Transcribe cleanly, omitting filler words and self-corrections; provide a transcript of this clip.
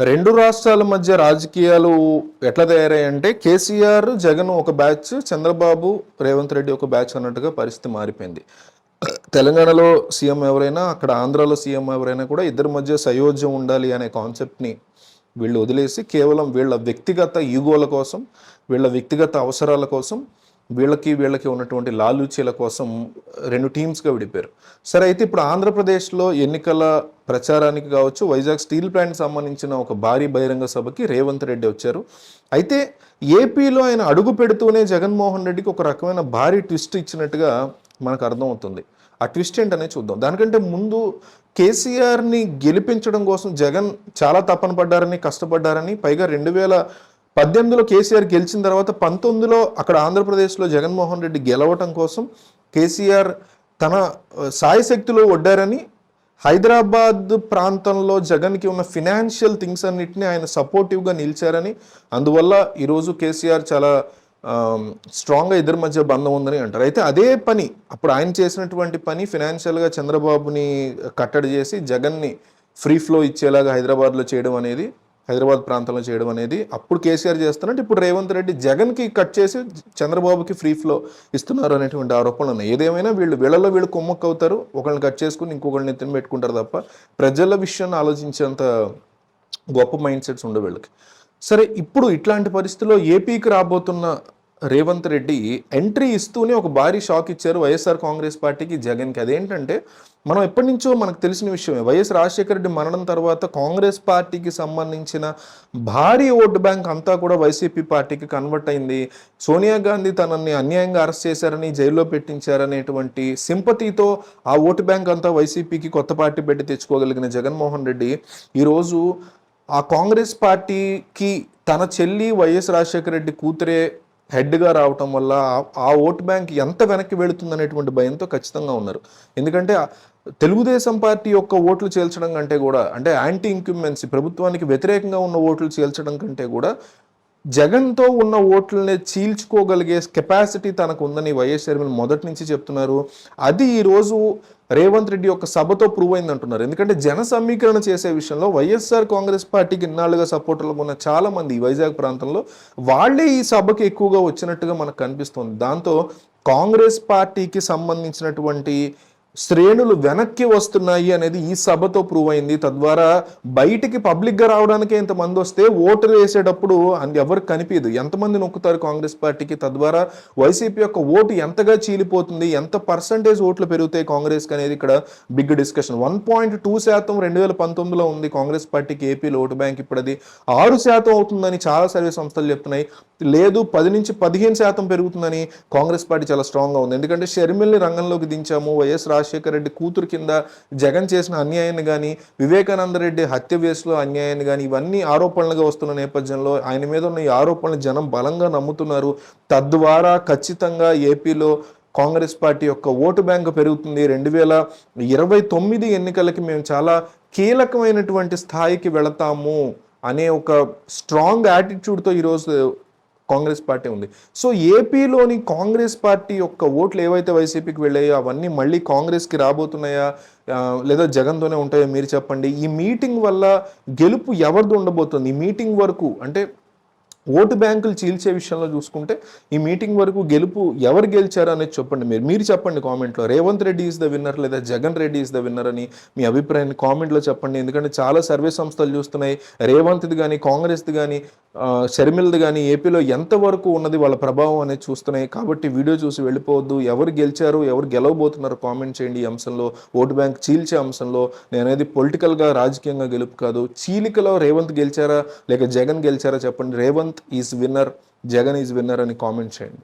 రెండు రాష్ట్రాల మధ్య రాజకీయాలు ఎట్లా తయారయ్యాయంటే కేసీఆర్ జగన్ ఒక బ్యాచ్, చంద్రబాబు రేవంత్ రెడ్డి ఒక బ్యాచ్ అన్నట్టుగా పరిస్థితి మారిపోయింది. తెలంగాణలో సీఎం ఎవరైనా, అక్కడ ఆంధ్రాలో సీఎం ఎవరైనా కూడా ఇద్దరి మధ్య సయోధ్యం ఉండాలి అనే కాన్సెప్ట్ని వీళ్ళు వదిలేసి కేవలం వీళ్ళ వ్యక్తిగత ఈగోల కోసం, వీళ్ళ వ్యక్తిగత అవసరాల కోసం, వీళ్ళకి ఉన్నటువంటి లాలూచీల కోసం రెండు టీమ్స్గా విడిపారు. సరే, అయితే ఇప్పుడు ఆంధ్రప్రదేశ్లో ఎన్నికల ప్రచారానికి కావచ్చు, వైజాగ్ స్టీల్ ప్లాంట్ సంబంధించిన ఒక భారీ బహిరంగ సభకి రేవంత్ రెడ్డి వచ్చారు. అయితే ఏపీలో ఆయన అడుగు పెడుతూనే జగన్మోహన్ రెడ్డికి ఒక రకమైన భారీ ట్విస్ట్ ఇచ్చినట్టుగా మనకు అర్థమవుతుంది. ఆ ట్విస్ట్ ఏంటనే చూద్దాం. దానికంటే ముందు కేసీఆర్ని గెలిపించడం కోసం జగన్ చాలా తపన పడ్డారని, కష్టపడ్డారని, పైగా 2018లో కేసీఆర్ గెలిచిన తర్వాత 19లో అక్కడ ఆంధ్రప్రదేశ్లో జగన్మోహన్ రెడ్డి గెలవటం కోసం కేసీఆర్ తన సాయశక్తిలో వడ్డారని, హైదరాబాద్ ప్రాంతంలో జగన్కి ఉన్న ఫినాన్షియల్ థింగ్స్ అన్నిటిని ఆయన సపోర్టివ్గా నిలిచారని, అందువల్ల ఈరోజు కేసీఆర్ చాలా స్ట్రాంగ్గా ఇద్దరి మధ్య బంధం ఉందని అంటారు. అయితే అదే పని అప్పుడు ఆయన చేసినటువంటి పని ఫినాన్షియల్గా చంద్రబాబుని కట్టడి చేసి జగన్ని ఫ్రీ ఫ్లో ఇచ్చేలాగా హైదరాబాద్ ప్రాంతంలో చేయడం అనేది అప్పుడు కేసీఆర్ చేస్తున్నట్టు ఇప్పుడు రేవంత్ రెడ్డి జగన్కి కట్ చేసి చంద్రబాబుకి ఫ్రీ ఫ్లో ఇస్తున్నారు అనేటువంటి ఆరోపణలు ఉన్నాయి. ఏదేమైనా వీళ్ళు కొమ్మక్కు అవుతారు, ఒకళ్ళని కట్ చేసుకుని ఇంకొకళ్ళని ఎత్తున పెట్టుకుంటారు తప్ప ప్రజల విషయాన్ని ఆలోచించేంత గొప్ప మైండ్ సెట్స్ ఉండవు వీళ్ళకి. సరే, ఇప్పుడు ఇట్లాంటి పరిస్థితుల్లో ఏపీకి రాబోతున్న రేవంత్ రెడ్డి ఎంట్రీ ఇస్తూనే ఒక భారీ షాక్ ఇచ్చారు వైఎస్ఆర్ కాంగ్రెస్ పార్టీకి, జగన్కి. అదేంటంటే మనం ఎప్పటి నుంచో మనకు తెలిసిన విషయమే, వైఎస్ రాజశేఖర రెడ్డి మరణం తర్వాత కాంగ్రెస్ పార్టీకి సంబంధించిన భారీ ఓటు బ్యాంక్ అంతా కూడా వైసీపీ పార్టీకి కన్వర్ట్ అయింది. సోనియా గాంధీ తనని అన్యాయంగా అరెస్ట్ చేశారని, జైల్లో పెట్టించారనేటువంటి సింపతితో ఆ ఓటు బ్యాంక్ అంతా వైసీపీకి కొత్త పార్టీ పెట్టి తెచ్చుకోగలిగిన జగన్మోహన్ రెడ్డి ఈరోజు ఆ కాంగ్రెస్ పార్టీకి తన చెల్లి వైఎస్ రాజశేఖర రెడ్డి కూతురే హెడ్గా రావటం వల్ల ఆ ఓట్ బ్యాంక్ ఎంత వెనక్కి వెళుతుందనేటువంటి భయంతో ఖచ్చితంగా ఉన్నారు. ఎందుకంటే తెలుగుదేశం పార్టీ యొక్క ఓట్లు చేల్చడం కంటే కూడా, అంటే యాంటీ ఇంక్యుమెన్సీ ప్రభుత్వానికి వ్యతిరేకంగా ఉన్న ఓట్లు చేల్చడం కంటే కూడా జగన్తో ఉన్న ఓట్లనే చీల్చుకోగలిగే కెపాసిటీ తనకు ఉందని వైఎస్ షర్మిల మొదటి నుంచి చెప్తున్నారు. అది ఈరోజు రేవంత్ రెడ్డి యొక్క సభతో ప్రూవ్ అయింది అంటున్నారు. ఎందుకంటే జన సమీకరణ చేసే విషయంలో వైఎస్ఆర్ కాంగ్రెస్ పార్టీకి ఇన్నాళ్ళుగా సపోర్టర్లు ఉన్న చాలా మంది వైజాగ్ ప్రాంతంలో వాళ్ళే ఈ సభకి ఎక్కువగా వచ్చినట్టుగా మనకు కనిపిస్తుంది. దాంతో కాంగ్రెస్ పార్టీకి సంబంధించినటువంటి శ్రేణులు వెనక్కి వస్తున్నాయి అనేది ఈ సభతో ప్రూవ్ అయింది. తద్వారా బయటికి పబ్లిక్గా రావడానికి ఎంతమంది వస్తే ఓట్లు వేసేటప్పుడు ఎవరికి కనిపించదు, ఎంతమంది నొక్కుతారు కాంగ్రెస్ పార్టీకి. తద్వారా వైసీపీ యొక్క ఓటు ఎంతగా చీలిపోతుంది, ఎంత పర్సంటేజ్ ఓట్లు పెరుగుతాయి కాంగ్రెస్కి అనేది ఇక్కడ బిగ్ డిస్కషన్. 1.2% 2019లో ఉంది కాంగ్రెస్ పార్టీకి ఏపీలో ఓటు బ్యాంక్. ఇప్పుడు అది 6% అవుతుందని చాలా సర్వే సంస్థలు చెప్తున్నాయి. లేదు, 10 నుంచి 15% పెరుగుతుందని కాంగ్రెస్ పార్టీ చాలా స్ట్రాంగ్గా ఉంది. ఎందుకంటే షర్మిల్ని రంగంలోకి దించాము, వైఎస్ రాజశేఖర రెడ్డి కూతురు కింద జగన్ చేసిన అన్యాయాన్ని కానీ, వివేకానంద రెడ్డి హత్య కేసులో అన్యాయాన్ని కానీ, ఇవన్నీ ఆరోపణలుగా వస్తున్న నేపథ్యంలో ఆయన మీద ఉన్న ఈ ఆరోపణలు జనం బలంగా నమ్ముతున్నారు. తద్వారా ఖచ్చితంగా ఏపీలో కాంగ్రెస్ పార్టీ యొక్క ఓటు బ్యాంకు పెరుగుతుంది. 2029 ఎన్నికలకి మేము చాలా కీలకమైనటువంటి స్థాయికి వెళతాము అనే ఒక స్ట్రాంగ్ యాటిట్యూడ్తో ఈరోజు కాంగ్రెస్ పార్టీ ఉంది. సో ఏపీలోని కాంగ్రెస్ పార్టీ యొక్క ఓట్లు ఏవైతే వైసీపీకి వెళ్ళాయో అవన్నీ మళ్ళీ కాంగ్రెస్కి రాబోతున్నాయా లేదా జగన్తోనే ఉంటాయో మీరు చెప్పండి. ఈ మీటింగ్ వల్ల గెలుపు ఎవరిది ఉండబోతుంది? ఈ మీటింగ్ వరకు అంటే ఓటు బ్యాంకులు చీల్చే విషయంలో చూసుకుంటే ఈ మీటింగ్ వరకు గెలుపు ఎవరు గెలిచారు అనేది చెప్పండి. మీరు చెప్పండి కామెంట్లో. Revanth Reddy is the winner లేదా Jagan Reddy is the winner అని మీ అభిప్రాయాన్ని కామెంట్లో చెప్పండి. ఎందుకంటే చాలా సర్వే సంస్థలు చూస్తున్నాయి రేవంత్ది కానీ, కాంగ్రెస్ది కానీ, షర్మిల్ది కానీ ఏపీలో ఎంతవరకు ఉన్నది వాళ్ళ ప్రభావం అనేది చూస్తున్నాయి. కాబట్టి వీడియో చూసి వెళ్ళిపోవద్దు. ఎవరు గెలిచారు, ఎవరు గెలవబోతున్నారు కామెంట్ చేయండి. ఈ అంశంలో ఓటు బ్యాంక్ చీల్చే అంశంలో నేనేది పొలిటికల్గా రాజకీయంగా గెలుపు కాదు. చీలికలో రేవంత్ గెలిచారా లేక జగన్ గెలిచారా చెప్పండి. Revanth is winner, Jagan is winner అని కామెంట్ చేయండి.